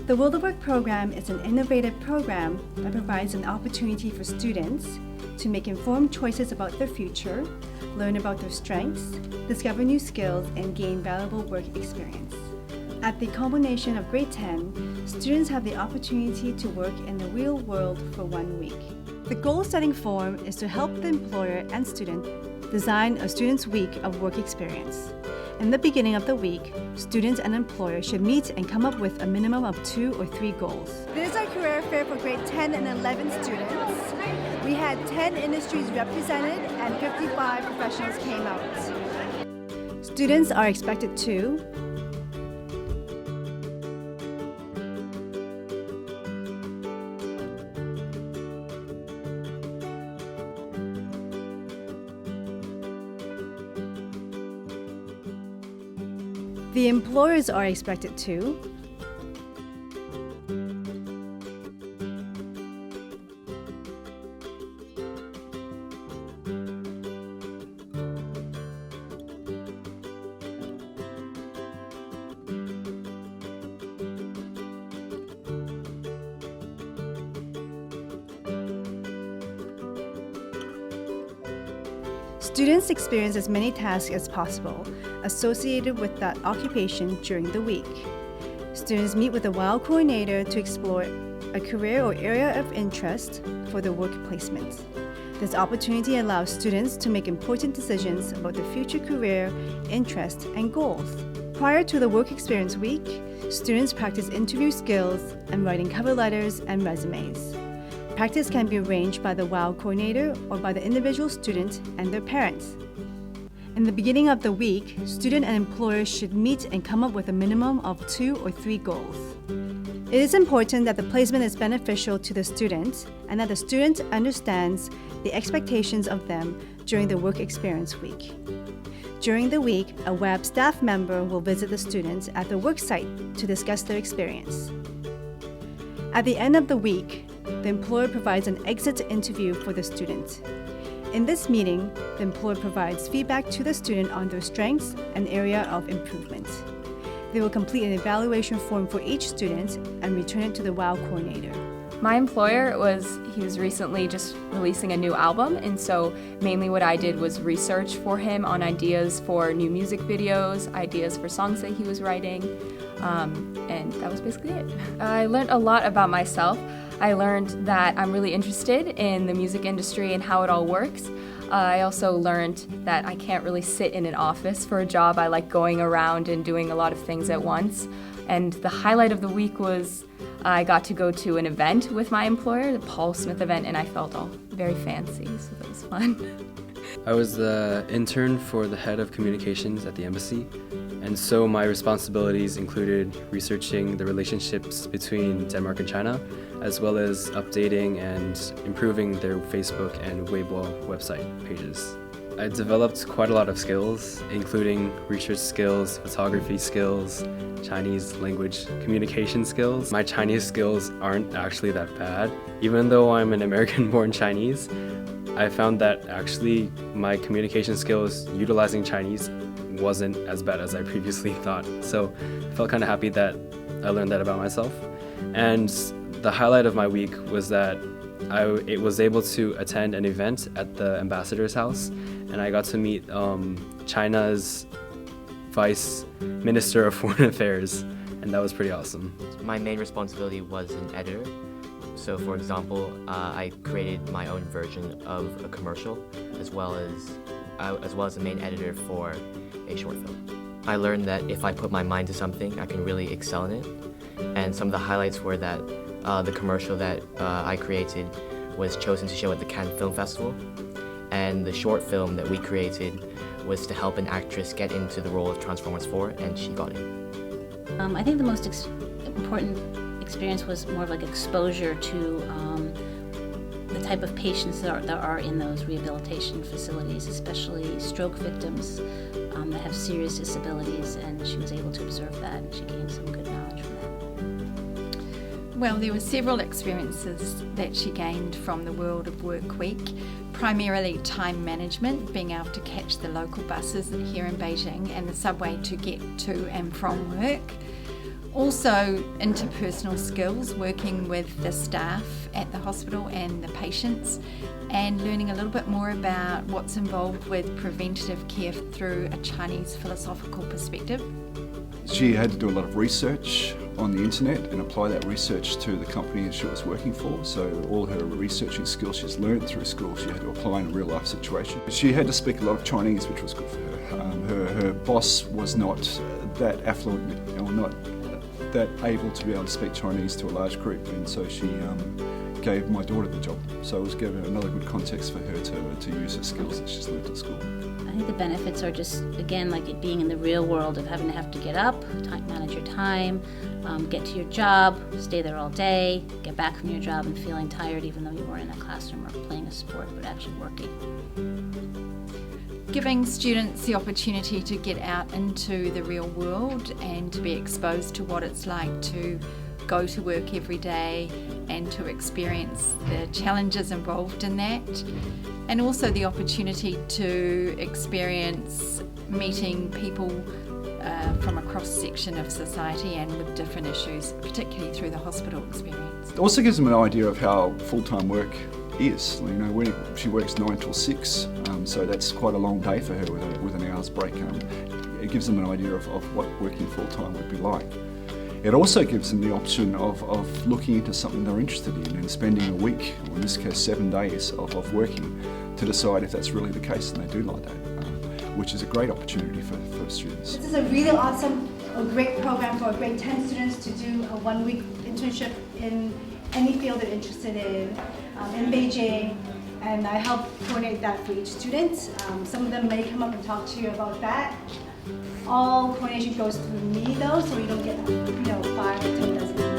The World of Work program is an innovative program that provides an opportunity for students to make informed choices about their future, learn about their strengths, discover new skills, and gain valuable work experience. At the culmination of grade 10, students have the opportunity to work in the real world for 1 week. The goal-setting forum is to help the employer and student design a student's week of work experience. In the beginning of the week, students and employers should meet and come up with a minimum of 2 or 3 goals. This is our career fair for grade 10 and 11 students. We had 10 industries represented and 55 professionals came out. Students are expected to The employers are expected to Students experience as many tasks as possible associated with that occupation during the week. Students meet with a WOW coordinator to explore a career or area of interest for their work placement. This opportunity allows students to make important decisions about their future career, interests, and goals. Prior to the work experience week, students practice interview skills and writing cover letters and resumes. Practice can be arranged by the WOW coordinator or by the individual student and their parents. In the beginning of the week, student and employer should meet and come up with a minimum of 2 or 3 goals. It is important that the placement is beneficial to the student and that the student understands the expectations of them during the work experience week. During the week, a WAB staff member will visit the students at the work site to discuss their experience. At the end of the week, the employer provides an exit interview for the student. In this meeting, the employer provides feedback to the student on their strengths and area of improvement. They will complete an evaluation form for each student and return it to the WOW coordinator. My employer was recently just releasing a new album, and so mainly what I did was research for him on ideas for new music videos, ideas for songs that he was writing, and that was basically it. I learned a lot about myself. I learned that I'm really interested in the music industry and how it all works. I also learned that I can't really sit in an office for a job. I like going around and doing a lot of things at once. And the highlight of the week was I got to go to an event with my employer, the Paul Smith event, and I felt all very fancy, so that was fun. I was the intern for the head of communications at the embassy, and so my responsibilities included researching the relationships between Denmark and China, as well as updating and improving their Facebook and Weibo website pages. I developed quite a lot of skills, including research skills, photography skills, Chinese language communication skills. My Chinese skills aren't actually that bad. Even though I'm an American-born Chinese, I found that actually my communication skills utilizing Chinese wasn't as bad as I previously thought. So I felt kind of happy that I learned that about myself. And the highlight of my week was that I was able to attend an event at the ambassador's house, and I got to meet China's Vice Minister of Foreign Affairs, and that was pretty awesome. My main responsibility was an editor. So for example, I created my own version of a commercial as well as the main editor for a short film. I learned that if I put my mind to something, I can really excel in it. And some of the highlights were that the commercial that I created was chosen to show at the Cannes Film Festival, and the short film that we created was to help an actress get into the role of Transformers 4, and she got it. I think the most important experience was more of like exposure to the type of patients that are in those rehabilitation facilities, especially stroke victims that have serious disabilities, and she was able to observe that, and she gained some good knowledge from that. Well, there were several experiences that she gained from the World of Work Week, primarily time management, being able to catch the local buses here in Beijing and the subway to get to and from work. Also, interpersonal skills, working with the staff at the hospital and the patients, and learning a little bit more about what's involved with preventative care through a Chinese philosophical perspective. She had to do a lot of research on the internet and apply that research to the company that she was working for. So all her researching skills she's learned through school, she had to apply in a real life situation. She had to speak a lot of Chinese, which was good for her. Her boss was not that affluent or not that able to be able to speak Chinese to a large group, and so she gave my daughter the job. So it was given another good context for her to use her skills that she's learned at school. I think the benefits are just, again, like it being in the real world of having to get up, manage your time, get to your job, stay there all day, get back from your job and feeling tired even though you weren't in a classroom or playing a sport, but actually working. Giving students the opportunity to get out into the real world and to be exposed to what it's like to go to work every day and to experience the challenges involved in that, and also the opportunity to experience meeting people from a cross-section of society and with different issues, particularly through the hospital experience. It also gives them an idea of how full-time work is. You know, when she works 9 till 6, so that's quite a long day for her with an hour's break. It gives them an idea of what working full-time would be like. It also gives them the option of looking into something they're interested in and spending a week, or in this case 7 days, of working to decide if that's really the case and they do like that, which is a great opportunity for students. This is a really awesome, a great program for grade 10 students to do a 1-week internship in any field they're interested in Beijing, and I help coordinate that for each student. Some of them may come up and talk to you about that. All coordination goes through me though, so you don't get 5 or 10 dozen.